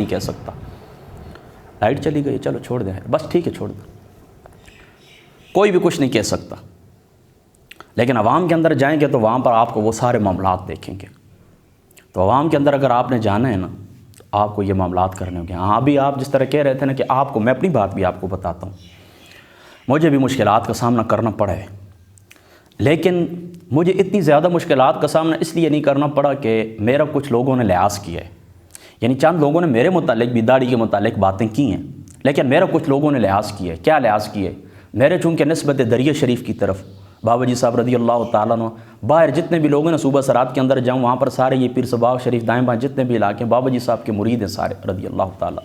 नहीं कह सकता। लाइट चली गई, चलो छोड़ दें, बस ठीक है छोड़ दें, कोई भी कुछ नहीं कह सकता। लेकिन अवाम के अंदर जाएंगे तो वहाँ पर आपको वो सारे मामलात देखेंगे। तो अवाम के अंदर अगर आपने जाना है ना, तो आपको ये मामलात करने होंगे। हाँ, अभी आप जिस तरह कह रहे थे ना कि आपको, मैं अपनी बात भी आपको बताता हूँ, मुझे भी मुश्किलात का सामना करना पड़ा है, लेकिन मुझे इतनी ज़्यादा मुश्किलात का सामना इसलिए नहीं करना पड़ा कि मेरा कुछ लोगों ने लिहाज किया है। यानी चंद लोगों ने मेरे मुतालिक भी दाढ़ी के मुतालिक बातें की हैं, लेकिन मेरा कुछ लोगों ने लिहाज किया है। क्या लिहाज किए? मेरे चूँकि निस्बत दरिया शरीफ की तरफ बाबा जी साहब रदी अल्लाह ताला अन्हु, बाहर जितने भी लोग हैं ना, सूबा सरात के अंदर जाऊँ वहाँ पर सारे ये पीर सबाग शरीफ दाएँ बाएँ जितने भी इलाके बाबा जी साहब के मुरीद हैं सारे रदी अल्लाह ताला।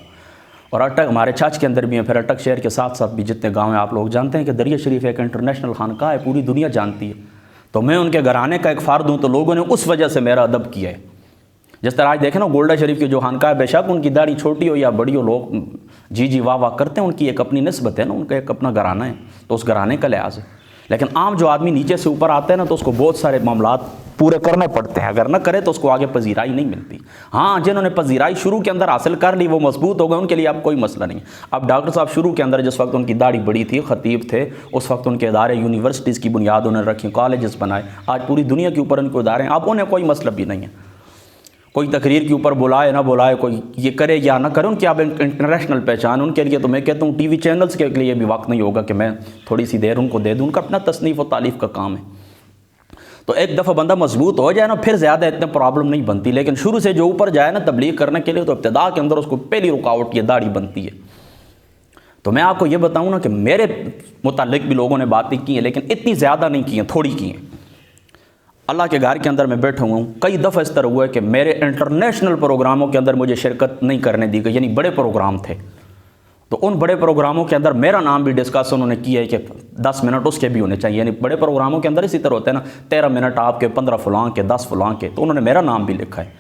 और अटक हमारे छाछ के अंदर भी हैं, फिर अटक शहर के साथ साथ भी जितने गाँव हैं, आप लोग जानते हैं कि दरिया शरीफ एक इंटरनेशनल खानका है, पूरी दुनिया जानती है। तो मैं उनके घराने का एक फ़र्द हूँ, तो लोगों ने उस वजह से मेरा अदब किया है। जिस तरह आज देखें ना, गोल्डा शरीफ की जो खानका है, बेशक उनकी दाढ़ी छोटी हो या बड़ी हो, लोग जी जी वाह वाह करते हैं, उनकी एक अपनी निस्बत है ना, उनका एक अपना घराना है, तो उस घराने का लिहाज है। लेकिन आम जो आदमी नीचे से ऊपर आता है ना, तो उसको बहुत सारे मामलात पूरे करने पड़ते हैं, अगर ना करे तो उसको आगे पजीराई नहीं मिलती। हाँ, जिन्होंने पजीराई शुरू के अंदर हासिल कर ली, वो मजबूत हो गए, उनके लिए अब कोई मसला नहीं। अब डॉक्टर साहब शुरू के अंदर जिस वक्त उनकी दाढ़ी बड़ी थी, ख़तीब थे, उस वक्त उनके इदारे यूनिवर्सिटीज़ की बुनियाद उन्होंने रखी, कॉलेजेस बनाए, आज पूरी दुनिया के ऊपर उनके इदारे हैं। अब उन्हें कोई मतलब भी नहीं है, कोई तकरीर के ऊपर बुलाए ना बुलाए, कोई ये करे या ना करे, उनकी अब इंटरनेशनल पहचान उनके लिए। तो मैं कहता हूँ टीवी चैनल्स के लिए भी वक्त नहीं होगा कि मैं थोड़ी सी देर उनको दे दूँ, उनका अपना तसनीफ़ और तालीफ़ का काम है। तो एक दफ़ा बंदा मजबूत हो जाए ना, फिर ज़्यादा इतने प्रॉब्लम नहीं बनती। लेकिन शुरू से जो ऊपर जाए ना तबलीग करने के लिए, तो इब्तिदा के अंदर उसको पहली रुकावट ये दाढ़ी बनती है। तो मैं आपको ये बताऊँ ना कि मेरे मुतालिक भी लोगों ने बातें की हैं, लेकिन इतनी ज़्यादा नहीं की हैं, थोड़ी की हैं। अल्लाह के घर के अंदर मैं बैठा हुआ हूँ, कई दफ़ा इस तरह हुआ है कि मेरे इंटरनेशनल प्रोग्रामों के अंदर मुझे शिरकत नहीं करने दी गई, यानी बड़े प्रोग्राम थे, तो उन बड़े प्रोग्रामों के अंदर मेरा नाम भी डिस्कस उन्होंने किया है कि 10 मिनट उसके भी होने चाहिए। यानी बड़े प्रोग्रामों के अंदर इसी तरह होते हैं ना, 13 मिनट आपके, 15 फलां के, 10 फलां के, तो उन्होंने मेरा नाम भी लिखा है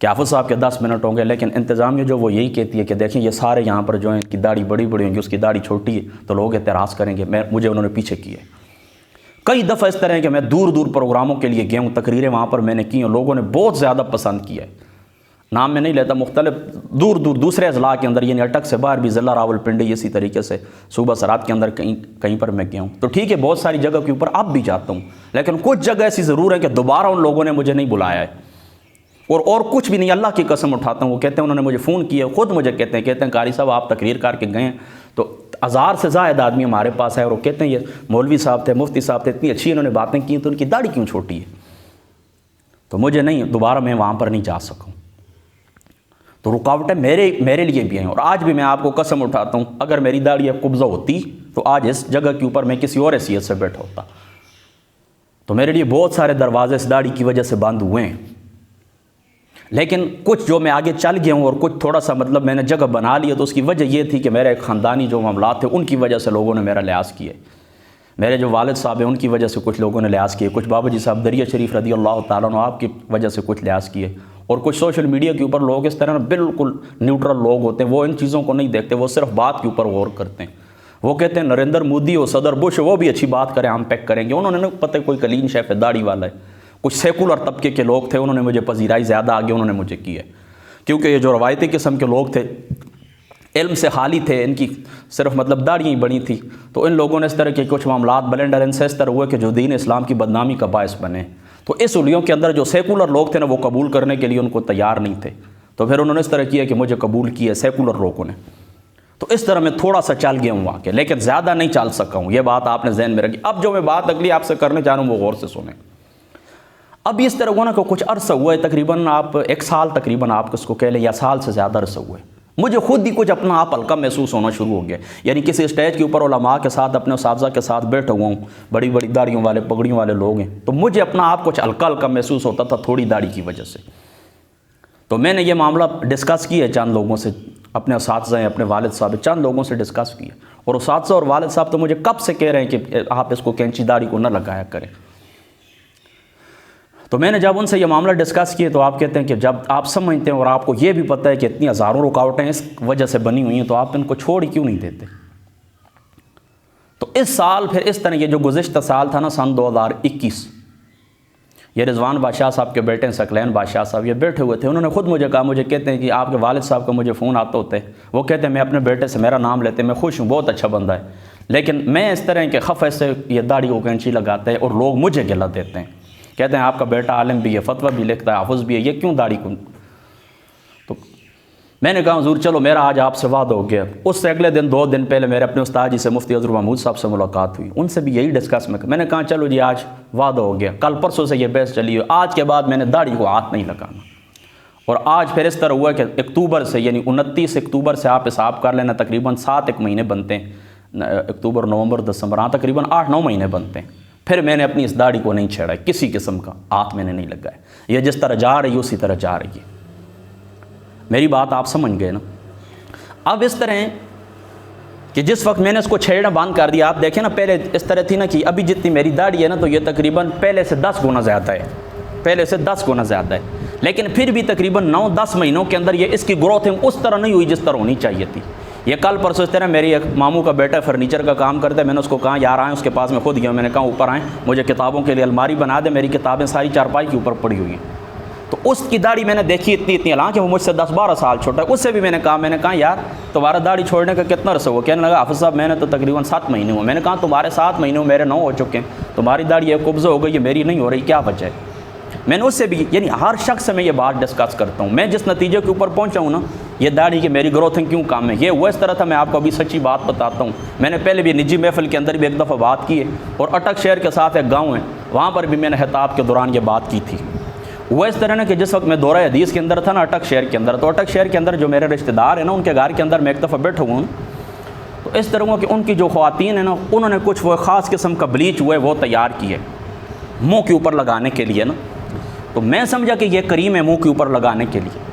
कि हाफिज़ साहब के 10 मिनट होंगे। लेकिन इंतज़ामिया जो वो यही कहती है कि देखें ये सारे यहाँ पर जो है इनकी दाढ़ी बड़ी बड़ी होंगी, उसकी दाढ़ी छोटी है, तो लोग एतराज़ करेंगे। मुझे उन्होंने पीछे किया है। कई दफ़ा इस तरह है कि मैं दूर दूर प्रोग्रामों के लिए गया हूँ, तकरीरें वहाँ पर मैंने की और लोगों ने बहुत ज़्यादा पसंद किया है। नाम मैं नहीं लेता, मुख्तलिफ दूर दूर दूसरे अजला के अंदर, यानी अटक से बाहर भी, ज़िला रावलपिंडी, इसी तरीके से सूबा सरात के अंदर कहीं कहीं पर मैं गया हूँ। तो ठीक है, बहुत सारी जगह के ऊपर अब भी जाता हूँ, लेकिन कुछ जगह ऐसी ज़रूर है कि दोबारा उन लोगों ने मुझे नहीं बुलाया है। और कुछ भी नहीं, अल्लाह की कसम उठाता हूँ, वो कहते हैं उन्होंने मुझे फ़ोन किया, ख़ुद मुझे कहते हैं कारी साहब आप तकरीर करके गए हैं, तो 1000 से ज़ायद आदमी हमारे पास है, और वो कहते हैं ये मौलवी साहब थे, मुफ्ती साहब थे, इतनी अच्छी इन्होंने बातें की, तो उनकी दाढ़ी क्यों छोटी है? तो मुझे नहीं, दोबारा मैं वहाँ पर नहीं जा सकूँ। तो रुकावटें मेरे लिए भी हैं। और आज भी मैं आपको कसम उठाता हूँ, अगर मेरी दाढ़ी अब कुब्ज़ा होती तो आज इस जगह के ऊपर मैं किसी और हैसियत से बैठा होता। तो मेरे लिए बहुत सारे दरवाजे इस दाढ़ी की वजह से बंद हुए हैं। लेकिन कुछ जो मैं आगे चल गया हूँ और कुछ थोड़ा सा मतलब मैंने जगह बना लिया, तो उसकी वजह ये थी कि मेरे ख़ानदानी जो मामला थे उनकी वजह से लोगों ने मेरा लिहाज किया। मेरे जो वालिद साहब हैं उनकी वजह से कुछ लोगों ने लिहाज किए, कुछ बाबा जी साहब दरिया शरीफ रदी अल्लाह ताला अन्हु आपकी वजह से कुछ लिहाज किए, और कुछ सोशल मीडिया के ऊपर लोग इस तरह बिल्कुल न्यूट्रल लोग होते हैं, वो इन चीज़ों को नहीं देखते, वो सिर्फ बात के ऊपर गौर करते हैं। वो कहते हैं नरेंद्र मोदी हो, सदर बुश, वो भी अच्छी बात करें, हम पैक करेंगे। उन्होंने नहीं पता कोई कलीन शेफ है, दाढ़ी वाला है। कुछ सेकुलर तबके के लोग थे, उन्होंने मुझे पजीराई ज़्यादा आगे उन्होंने मुझे की है, क्योंकि ये जो रवायती किस्म के लोग थे, इल्म से खाली थे, इनकी सिर्फ मतलब दाढ़ियाँ ही बनी थी, तो इन लोगों ने इस तरह के कुछ मामलात ब्लेंडर इनसे इस तरह हुए कि जो दीन इस्लाम की बदनामी का बायस बने। तो इस उलियों के अंदर जो सेकुलर लोग थे ना, वो कबूल करने के लिए उनको तैयार नहीं थे, तो फिर उन्होंने इस तरह किया कि मुझे कबूल किया सेकुलर लोगों ने। तो इस तरह मैं थोड़ा सा चल गया हूँ वहाँ के, लेकिन ज़्यादा नहीं चल सका हूँ, ये बात आपने जहन में रखी। अब जो मैं बात अगली आपसे करने जा रहा हूँ वो गौर से सुने। अब इस तरह होना को कुछ अरसा हुआ है, तकरीबन आप 1 साल तकरीबन आप इसको कह लें, या साल से ज़्यादा अरसा हुआ है, मुझे खुद ही कुछ अपना आप हल्का महसूस होना शुरू हो गया। यानी किसी स्टेज के ऊपर उलमा के साथ, अपने उस्ताज़ा के साथ बैठा हुआ हूँ, बड़ी बड़ी दाढ़ियों वाले पगड़ियों वाले लोग हैं, तो मुझे अपना आप कुछ हल्का हल्का महसूस होता था थोड़ी दाढ़ी की वजह से। तो मैंने ये मामला डिस्कस किया है चंद लोगों से, अपने उस्ताज़ा हैं, अपने वालिद साहब, चंद लोगों से डिस्कस किया, और उस्ताज़ा और वालिद साहब तो मुझे कब से कह रहे हैं कि आप इसको कैंची दाढ़ी को न लगाया करें। तो मैंने जब उनसे ये मामला डिस्कस किया, तो आप कहते हैं कि जब आप समझते हैं और आपको ये भी पता है कि इतनी हज़ारों रुकावटें इस वजह से बनी हुई हैं, तो आप इनको छोड़ क्यों नहीं देते। तो इस साल फिर इस तरह, ये जो गुज़िश्ता साल था ना, सन 2021, ये रिजवान बादशाह साहब के बेटे हैं सकलैन बादशाह साहब, ये बैठे हुए थे। उन्होंने खुद मुझे कहा, मुझे कहते हैं कि आपके वालिद साहब का मुझे फ़ोन आते होते, वो कहते हैं मैं अपने बेटे से मेरा नाम लेते, मैं खुश हूँ, बहुत अच्छा बंदा है, लेकिन मैं इस तरह के खफ़े से ये दाढ़ी को कैंची लगाते हैं और लोग मुझे गिला देते हैं, कहते हैं आपका बेटा आलिम भी है, फतवा भी लिखता है, हाफिज़ भी है, ये क्यों दाढ़ी को। तो मैंने कहा हुज़ूर चलो मेरा आज आपसे वादा हो गया। उससे अगले दिन 2 दिन पहले मेरे अपने उस्ताद जी से मुफ्ती अज़हर महमूद साहब से मुलाकात हुई, उनसे भी यही डिस्कस में मैंने कहा चलो जी आज वादा हो गया, कल परसों से ये बहस चली हुई, आज के बाद मैंने दाढ़ी को हाथ नहीं लगाना। और आज फिर इस तरह हुआ कि अक्टूबर से यानी 29 अक्टूबर से आप हिसाब कर लेना, तकरीबन 7 महीने बनते हैं, अक्टूबर नवंबर दिसंबर, हाँ तकरीबन 8-9 महीने बनते हैं। फिर मैंने अपनी इस दाढ़ी को नहीं छेड़ा, किसी किस्म का हाथ मैंने नहीं लगाया। ये जिस तरह जा रही है उसी तरह जा रही है। मेरी बात आप समझ गए ना। अब इस तरह कि जिस वक्त मैंने इसको छेड़ना बंद कर दिया, आप देखें ना पहले इस तरह थी ना कि अभी जितनी मेरी दाढ़ी है ना तो ये तकरीबन पहले से 10 गुना ज़्यादा है, पहले से 10 गुना ज़्यादा है। लेकिन फिर भी तकरीबन 9-10 महीनों के अंदर ये इसकी ग्रोथिंग उस तरह नहीं हुई जिस तरह होनी चाहिए थी। ये कल परसों इस तरह मेरी एक मामू का बेटा फर्नीचर का काम करता है, मैंने उसको कहा यार आएँ, उसके पास मैं खुद गया, मैंने कहा ऊपर आएँ, मुझे किताबों के लिए अलमारी बना दे, मेरी किताबें सारी चारपाई के ऊपर पड़ी हुई हैं। तो उसकी दाढ़ी मैंने देखी इतनी, हालांकि वो मुझसे 10-12 साल छोटा है, उससे भी मैंने कहा यार तुम्हारा दाढ़ी छोड़ने का कितना अर्सा हुआ। कहने लगा हाफिज़ साहब मैंने तो तकरीबन 7 महीने हुए। मैंने कहा तुम्हारे 7 महीने में मेरे 9 हो चुके हैं, तुम्हारी दाढ़ी एक कब्ज़ा हो गई है, मेरी नहीं हो रही, क्या वजह है। मैंने उससे भी यानी हर शख्स से मैं ये बात डिस्कस करता हूँ। मैं जिस नतीजे के ऊपर पहुँचा हूँ ना, ये दाढ़ी की मेरी ग्रोथिंग क्यों काम है, ये हुआ इस तरह था। मैं आपको अभी सच्ची बात बताता हूँ, मैंने पहले भी निजी महफिल के अंदर भी एक दफ़ा बात की है, और अटक शहर के साथ एक गाँव है, वहाँ पर भी मैंने खिताब के दौरान ये बात की थी। वो इस तरह ना कि जिस वक्त मैं दौरा हदीस के अंदर था ना अटक शहर के अंदर, तो अटक शहर के अंदर जो मेरे रिश्तेदार हैं ना, उनके घर के अंदर मैं एक दफ़ा बैठा हुआ हूँ, तो इस तरह हुआ कि उनकी जो ख़वातीन है ना, उन्होंने कुछ वो ख़ास किस्म का ब्लीच हुआ है वो तैयार की है मुँह के ऊपर लगाने के लिए ना। तो मैं समझा कि ये करीम है मुँह के ऊपर लगाने के लिए।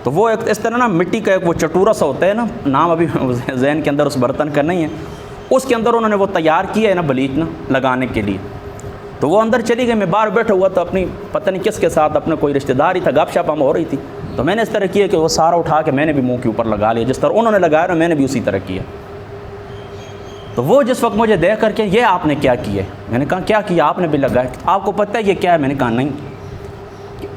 तो वो एक इस तरह ना मिट्टी का एक वो चटूरा सा होता है ना, नाम अभी जहन के अंदर उस बर्तन का नहीं है, उसके अंदर उन्होंने वो तैयार किया है ना ब्लीच ना लगाने के लिए। तो वो अंदर चली गई, मैं बाहर बैठा हुआ, तो अपनी पता नहीं किसके साथ, अपने कोई रिश्तेदार ही था, गपशप हम हो रही थी। तो मैंने इस तरह किया कि वो सारा उठा के मैंने भी मुंह के ऊपर लगा लिया, जिस तरह उन्होंने लगाया ना मैंने भी उसी तरह किया। तो वो जिस वक्त मुझे देख करके ये आपने क्या किया, मैंने कहा क्या किया, आपने भी लगाया, आपको पता है ये क्या है। मैंने कहा नहीं,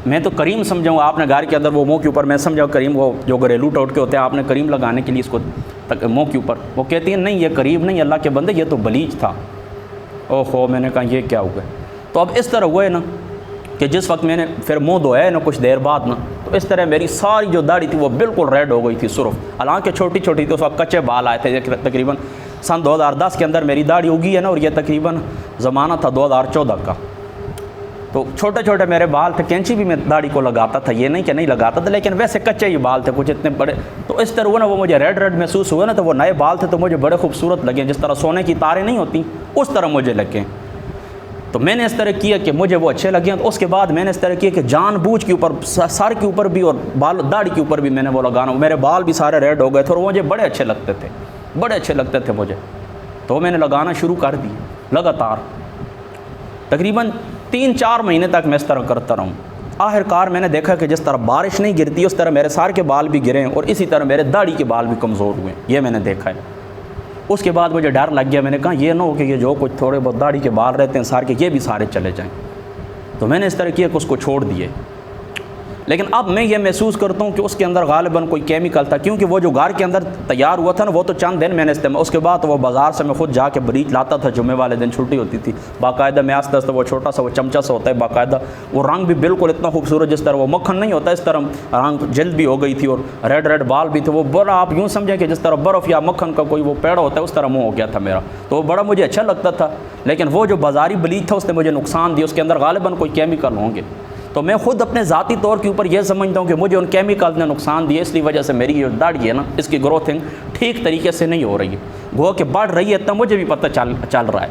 मैं तो करीम समझाऊँ, आपने घर के अंदर वो मुँह के ऊपर, मैं समझाऊँ करीम वो जो घरेलू टोटके होते हैं, आपने करीम लगाने के लिए इसको मुँह के ऊपर। वो कहती है नहीं ये करीम नहीं, अल्लाह के बंदे ये तो ब्लीच था। ओहो, मैंने कहा ये क्या हुआ। तो अब इस तरह हुआ है ना कि जिस वक्त मैंने फिर मुंह धोया है ना कुछ देर बाद ना, तो इस तरह मेरी सारी जो दाढ़ी थी वो बिल्कुल रेड हो गई थी सुर्ख, हालांकि छोटी छोटी थी, उस वक्त कच्चे बाल आए थे। तकरीबन सन 2010 के अंदर मेरी दाढ़ी उगी है ना, और ये तकरीबन ज़माना था 2014 का। तो छोटे छोटे मेरे बाल थे, कैंची भी मैं दाढ़ी को लगाता था, ये नहीं कि नहीं लगाता था, लेकिन वैसे कच्चे ही बाल थे, कुछ इतने बड़े। तो इस तरह हुआ ना, वो मुझे रेड रेड महसूस हुआ ना, तो वो नए बाल थे तो मुझे बड़े खूबसूरत लगे, जिस तरह सोने की तारें नहीं होती उस तरह मुझे लगे। तो मैंने इस तरह किया कि मुझे वो अच्छे लगे। तो उसके बाद मैंने इस तरह किया कि जानबूझ के ऊपर, सर के ऊपर भी और बाल दाढ़ी के ऊपर भी मैंने वो लगाना, मेरे बाल भी सारे रेड हो गए थे और मुझे बड़े अच्छे लगते थे, बड़े अच्छे लगते थे मुझे। तो मैंने लगाना शुरू कर दी लगातार, तकरीबन 3-4 महीने तक मैं इस तरह करता रहूँ। आखिरकार मैंने देखा कि जिस तरह बारिश नहीं गिरती उस तरह मेरे सर के बाल भी गिरे और इसी तरह मेरे दाढ़ी के बाल भी कमज़ोर हुए, ये मैंने देखा है। उसके बाद मुझे डर लग गया, मैंने कहा ये ना हो कि ये जो कुछ थोड़े बहुत दाढ़ी के बाल रहते हैं सार के, ये भी सारे चले जाएं। तो मैंने इस तरह किया कि उसको छोड़ दिए। लेकिन अब मैं ये महसूस करता हूँ कि उसके अंदर गालिबन कोई केमिकल था, क्योंकि वो जो घर के अंदर तैयार हुआ था ना वो तो चंद दिन मैंने इस्तेमाल, उसके बाद तो वो बाज़ार से मैं खुद जाके ब्लीच लाता था, जुम्मे वाले दिन छुट्टी होती थी, बाकायदा मैं आस्ते आस्ते वो छोटा सा वो चमचा सा होता है बाकायदा, वो रंग भी बिल्कुल इतना खूबसूरत, जिस तरह वो मक्खन नहीं होता इस तरह रंग जल्द भी हो गई थी और रेड रेड बाल भी थे। वो बड़ा आप यूँ समझें कि जिस तरह बर्फ़ या मक्खन का कोई वो पेड़ होता है उस तरह मुँह हो गया था मेरा। तो वो बड़ा मुझे अच्छा लगता था, लेकिन वो जो बाज़ारी ब्लीच था उसने मुझे नुकसान दिया, उसके अंदर गालिबन कोई केमिकल होंगे। तो मैं खुद अपने ज़ाती तौर के ऊपर यह समझता हूँ कि मुझे उन केमिकल ने नुकसान दिया, इसलिए वजह से मेरी जो दाढ़ी है ना इसकी ग्रोथिंग ठीक तरीके से नहीं हो रही है, गो कि बढ़ रही है, इतना मुझे भी पता चल रहा है,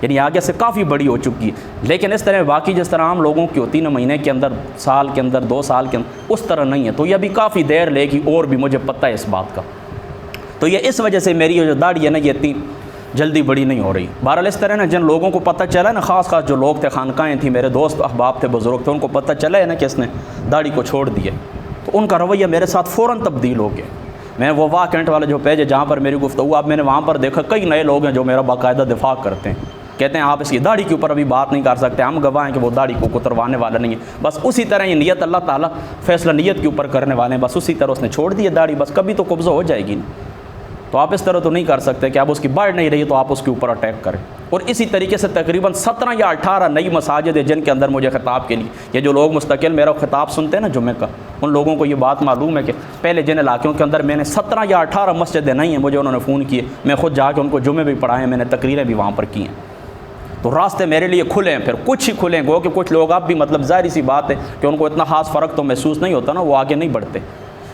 यानी आगे से काफ़ी बड़ी हो चुकी है। लेकिन इस तरह बाकी जिस तरह आम लोगों की होती है ना, महीने के अंदर, साल के अंदर, 2 साल के अंदर, उस तरह नहीं है। तो यह भी काफ़ी देर लेगी और भी मुझे पता है इस बात का। तो ये इस वजह से मेरी जो दाढ़ी है ना ये इतनी जल्दी बड़ी नहीं हो रही। बहरहाल इस तरह ना जिन लोगों को पता चला ना, ख़ास जो लोग थे, खानकाएँ थी, मेरे दोस्त अहबाब थे, बुज़ुर्ग थे, उनको पता चला है ना कि इसने दाढ़ी को छोड़ दिया, तो उनका रवैया मेरे साथ फ़ौरन तब्दील हो गया। मैं वो वाह कैंट वाले जो पेज है जहाँ पर मेरी गुफ्तगू, अब मैंने वहाँ पर देखा कई नए लोग हैं जो मेरा बाकायदा दिफा करते हैं, कहते हैं आप इसकी दाढ़ी के ऊपर अभी बात नहीं कर सकते, हम गवाह हैं कि वो दाढ़ी को कुतरवाने वाला नहीं है। बस उसी तरह ये नियत अल्लाह ताला फैसला नियत के ऊपर करने वाले हैं, बस उसी तरह उसने छोड़ दी है दाढ़ी, बस कभी तो कब्ज़ा हो जाएगी ना। तो आप इस तरह तो नहीं कर सकते कि आप उसकी बढ़ नहीं रही तो आप उसके ऊपर अटैक करें। और इसी तरीके से तकरीबन 17 या 18 नई मसाजिद है जिनके अंदर मुझे ख़िताब के लिए, ये जो लोग मुस्तकिल मेरा ख़िताब सुनते हैं ना जुम्मे का, उन लोगों को ये बात मालूम है कि पहले जिन इलाक़ों के अंदर मैंने 17 या 18 मस्जिदें नहीं हैं, मुझे उन्होंने फ़ोन किए, मैं ख़ुद जाके उनको जुम्मे भी पढ़ाए, मैंने तकरीरें भी वहाँ पर की हैं। तो रास्ते मेरे लिए खुले हैं, फिर कुछ ही खुले हैं, गो कि कुछ लोग अब भी मतलब ज़ाहिर सी बात है कि उनको इतना ख़ास फ़र्क तो महसूस नहीं होता ना, वो आगे नहीं बढ़ते।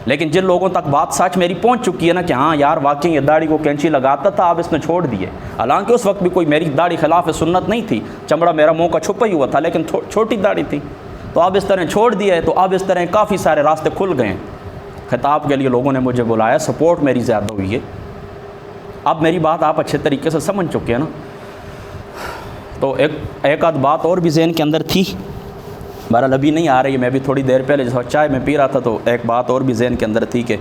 लेकिन जिन लोगों तक बात सच मेरी पहुंच चुकी है ना कि हाँ यार वाकई ये दाढ़ी को कैंची लगाता था, अब इसने छोड़ दिए, हालांकि उस वक्त भी कोई मेरी दाढ़ी खिलाफ सुन्नत नहीं थी, चमड़ा मेरा मुंह का छुपा ही हुआ था, लेकिन छोटी दाढ़ी थी, तो अब इस तरह छोड़ दिया है। तो अब इस तरह काफ़ी सारे रास्ते खुल गए हैं। खिताब के लिए लोगों ने मुझे बुलाया, सपोर्ट मेरी ज़्यादा हुई है। अब मेरी बात आप अच्छे तरीके से समझ चुके हैं ना। तो एक आध बात और भी ज़हन के अंदर थी, बहरहाल अभी नहीं आ रही है, मैं भी थोड़ी देर पहले जैसे चाय में पी रहा था तो एक बात और भी ज़हन के अंदर थी कि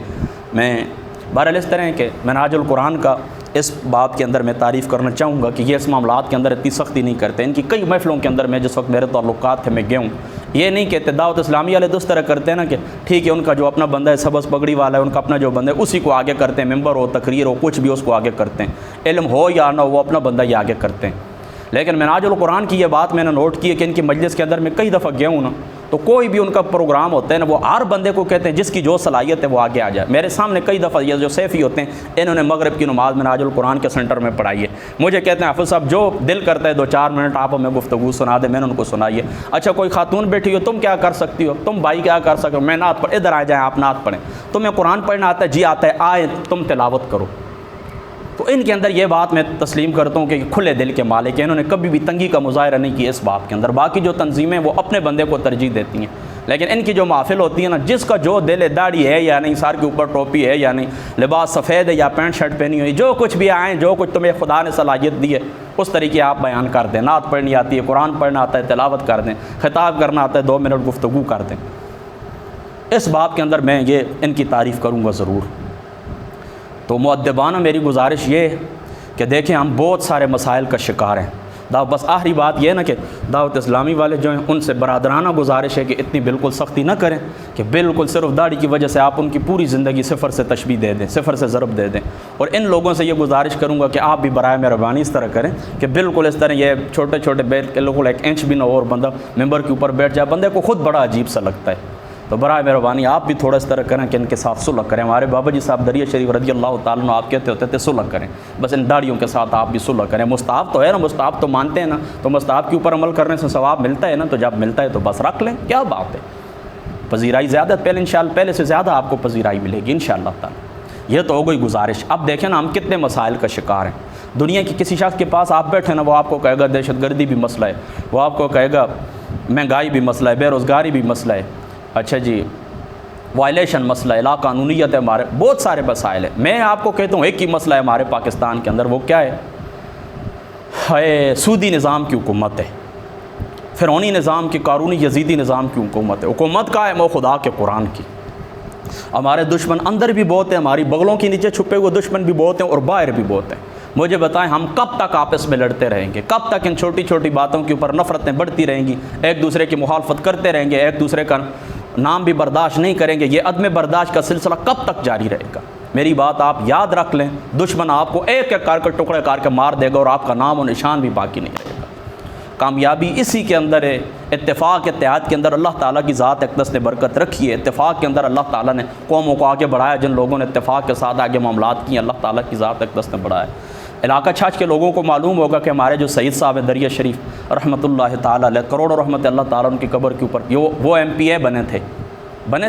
मैं बहरहाल इस तरह के मनाजुल कुरान का इस बात के अंदर मैं तारीफ़ करना चाहूँगा कि ये इस मामलात के अंदर इतनी सख्ती नहीं करते। इनकी कई महफ़िलों के अंदर मैं जिस वक्त मेरे ताल्लुकात थे मैं गया हूँ, ये नहीं कहते दावत इस्लामी वाले तो उस तरह करते हैं ना कि ठीक है उनका जो अपना बंदा है सबस पगड़ी वाला है, उनका अपना जो बंदा है उसी को आगे करते हैं, मेंबर हो तकरीर हो कुछ भी उसको आगे करते हैं, इल्म हो या ना हो वो अपना बंदा ही आगे करते हैं। लेकिन मनाजुल कुरान की ये बात मैंने नोट की है कि इनकी मजलिस के अंदर मैं कई दफ़ा गया हूँ ना, तो कोई भी उनका प्रोग्राम होता है ना, वो हर बंदे को कहते हैं जिसकी जो सलाहियत है वो आगे आ जाए। मेरे सामने कई दफ़ा ये जो सैफ़ी होते हैं इन्होंने मगरिब की नमाज़ मनाजुल कुरान के सेंटर में पढ़ाई है, मुझे कहते हैं हाफ़िज़ साहब जो दिल करता है 2-4 मिनट आप हमें गुफ्तगू सुना दे, मैंने उनको सुनाई है। अच्छा कोई खातून बैठी हो, तुम क्या कर सकती हो, तुम भाई क्या कर सकते हो, मैं नात पढ़, इधर आ जाएँ आप नात पढ़ें, तुम्हें कुरान पढ़ना आता है, जी आता है, आए तुम तिलावत करो। तो इनके अंदर ये बात मैं तस्लीम करता हूँ कि खुले दिल के मालिक हैं, इन्होंने कभी भी तंगी का मुजाहरा नहीं किया इस बात के अंदर। बाकी जो तंजीमें वो अपने बंदे को तरजीह देती हैं, लेकिन इनकी जो महफिल होती है ना, जिसका जो दिल है, दाढ़ी है या नहीं, सर के ऊपर टोपी है या नहीं, लिबास सफ़ेद है या पैंट शर्ट पहनी हुई, जो कुछ भी आए, जो कुछ तुम्हें खुदा ने सलाहियत दी है उस तरीके आप बयान कर दें। नात पढ़नी आती है, कुरान पढ़ना आता है, तिलावत कर दें, खिताब करना आता है, 2 मिनट गुफ्तगू कर दें। इस बात के अंदर मैं ये इनकी तारीफ़ करूँगा ज़रूर। तो मुअद्दिबाना मेरी गुजारिश ये है कि देखें हम बहुत सारे मसाइल का शिकार हैं। बस आखिरी बात यह ना कि दावत इस्लामी वाले जो हैं उनसे बरादराना गुजारिश है कि इतनी बिल्कुल सख्ती ना करें कि बिल्कुल सिर्फ दाढ़ी की वजह से आप उनकी पूरी ज़िंदगी सिफ़र से तशबीह दे दें, सिफ़र से ज़रब दे दें। और इन लोगों से ये गुजारिश करूँगा कि आप भी बराए मेहरबानी इस तरह करें कि बिल्कुल इस तरह ये छोटे छोटे बैठ के लोगों 1 इंच भी ना हो और बंदा मेंबर के ऊपर बैठ जाए, बंदे को खुद बड़ा अजीब सा लगता है। तो बराए मेहरबानी आप भी थोड़ा इस तरह करें कि इनके साथ सुलह करें। हमारे बाबा जी साहब दरिया शरीफ रज़ी अल्लाह ताला अन्हु आप कहते होते थे सुलह करें, बस इन दाढ़ियों के साथ आप भी सुलह करें। मुस्ताहब तो है ना, मुस्ताहब तो मानते हैं ना, तो मुस्ताहब के ऊपर अमल करने से सवाब मिलता है ना, तो जब मिलता है तो बस रख लें, क्या बात है। पजीराई ज़्यादा पहले इंशाअल्लाह पहले से ज़्यादा आपको पजीराई मिलेगी इंशाअल्लाह ताला। ये तो हो गई गुजारिश। अब देखें ना हम कितने मसाइल का शिकार हैं। दुनिया की किसी शख्स के पास आप बैठे ना, वो आपको कहेगा दहशतगर्दी भी मसला है, वो आपको कहेगा महंगाई भी मसला है, बेरोज़गारी भी मसला है, अच्छा जी वायलेशन मसला है, लाकानूनीयत है, हमारे बहुत सारे मसाइल है। मैं आपको कहता हूँ एक ही मसला है हमारे पाकिस्तान के अंदर, वो क्या है सूदी निज़ाम की हुकूमत है, फ़िरौनी निज़ाम की, कारूनी यजीदी निज़ाम की हुकूमत है। हुकूमत का है वो खुदा के कुरान की। हमारे दुश्मन अंदर भी बहुत हैं, हमारी बगलों के नीचे छुपे हुए दुश्मन भी बहुत हैं और बाहर भी बहुत हैं। मुझे बताएं हम कब तक आपस में लड़ते रहेंगे, कब तक इन छोटी छोटी बातों के ऊपर नफ़रतें बढ़ती रहेंगी, एक दूसरे की मुखालफत करते रहेंगे, एक दूसरे का नाम भी बर्दाश्त नहीं करेंगे। ये अदम बर्दाश्त का सिलसिला कब तक जारी रहेगा। मेरी बात आप याद रख लें, दुश्मन आपको एक एक करके टुकड़े करके मार देगा और आपका नाम और निशान भी बाकी नहीं रहेगा। कामयाबी इसी के अंदर है। इत्तेफाक इत्तेहाद के अंदर अल्लाह ताला की ज़ात अक़दस ने बरकत रखी है। इत्तेफाक के अंदर अल्लाह ताला ने कौमों को आगे बढ़ाया, जिन लोगों ने इत्तेफाक के साथ आगे मामलात किए अल्लाह ताला की ज़ात अक़दस ने बढ़ाया। इलाका छाछ के लोगों को मालूम होगा कि हमारे जो सईद साहब है दरिया शरीफ रहमतुल्लाह ताला अलैह, करोड़ों रहमत अल्लाह ताला उनकी कब्र के ऊपर, वो MPA बने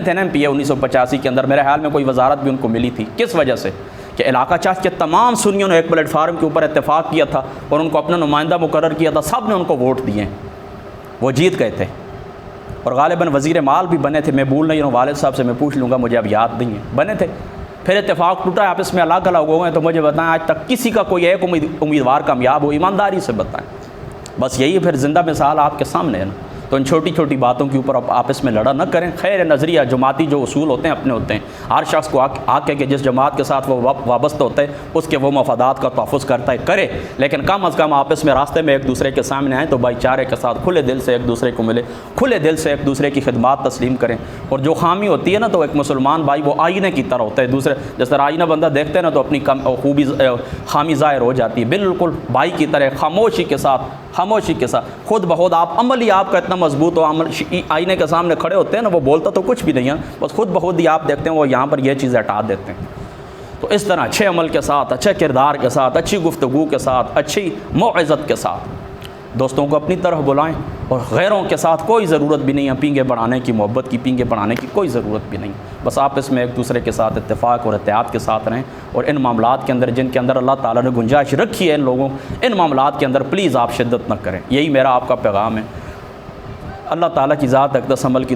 थे ना MPA 1985 के अंदर। मेरे ख्याल में कोई वजारत भी उनको मिली थी। किस वजह से कि इलाका छाछ के तमाम सुन्नियों ने एक प्लेटफार्म के ऊपर इत्तेफाक किया था और उनको अपना नुमाइंदा मुकर्रर किया था, सब ने उनको वोट दिए, वो जीत गए थे और गालिबन वज़ीर माल भी बने थे। मैं भूल नहीं हूँ, वालिद साहब से मैं पूछ लूँगा, मुझे अब याद नहीं है, बने थे। फिर इत्तेफाक टूटा, आपस में अलग अलग हो गए। तो मुझे बताएं आज तक किसी का कोई एक उम्मीदवार कामयाब हो, ईमानदारी से बताएं। बस यही फिर ज़िंदा मिसाल आपके सामने है ना। तो इन छोटी छोटी बातों के ऊपर आप आपस में लड़ा न करें। खैर नज़रिया जमाती जो उसूल होते हैं अपने होते हैं, हर शख्स को आके कि जिस जमात के साथ वो वाबस्ता होता है उसके वो मफादात का तहफ़्फ़ुज़ करता है करे, लेकिन कम अज़ कम आपस में रास्ते में एक दूसरे के सामने आएँ तो भाईचारे के साथ खुले दिल से एक दूसरे को मिले, खुले दिल से एक दूसरे की खिदमत तस्लीम करें। और जो खामी होती है ना, तो एक मुसलमान भाई वो आईने की तरह होता है, दूसरे जिस तरह आईना बंदा देखते हैं ना तो अपनी खूबी खामी ज़ाहिर हो जाती है। बिल्कुल भाई की तरह खामोशी के साथ खुद बहुत आप अमल ही आपका इतना मजबूत हो, अमल आईने के सामने खड़े होते हैं ना, वो बोलता तो कुछ भी नहीं है, बस खुद बहुत ही आप देखते हैं वो यहाँ पर ये चीज़ हटा देते हैं। तो इस तरह अच्छे अमल के साथ, अच्छे किरदार के साथ, अच्छी गुफ्तगू के साथ, अच्छी मौइज़त के साथ दोस्तों को अपनी तरफ बुलाएं। और गैरों के साथ कोई ज़रूरत भी नहीं है पींगे बढ़ाने की, मोहब्बत की पींगे बढ़ाने की कोई ज़रूरत भी नहीं। बस आप इसमें एक दूसरे के साथ इत्तेफाक और एहतियात के साथ रहें। और इन मामलात के अंदर जिनके अंदर अल्लाह ताला ने गुंजाइश रखी है इन मामलात के अंदर प्लीज़ आप शिद्दत न करें। यही मेरा आपका पैगाम है। अल्लाह ताला की ज़ात अक़दस अमल की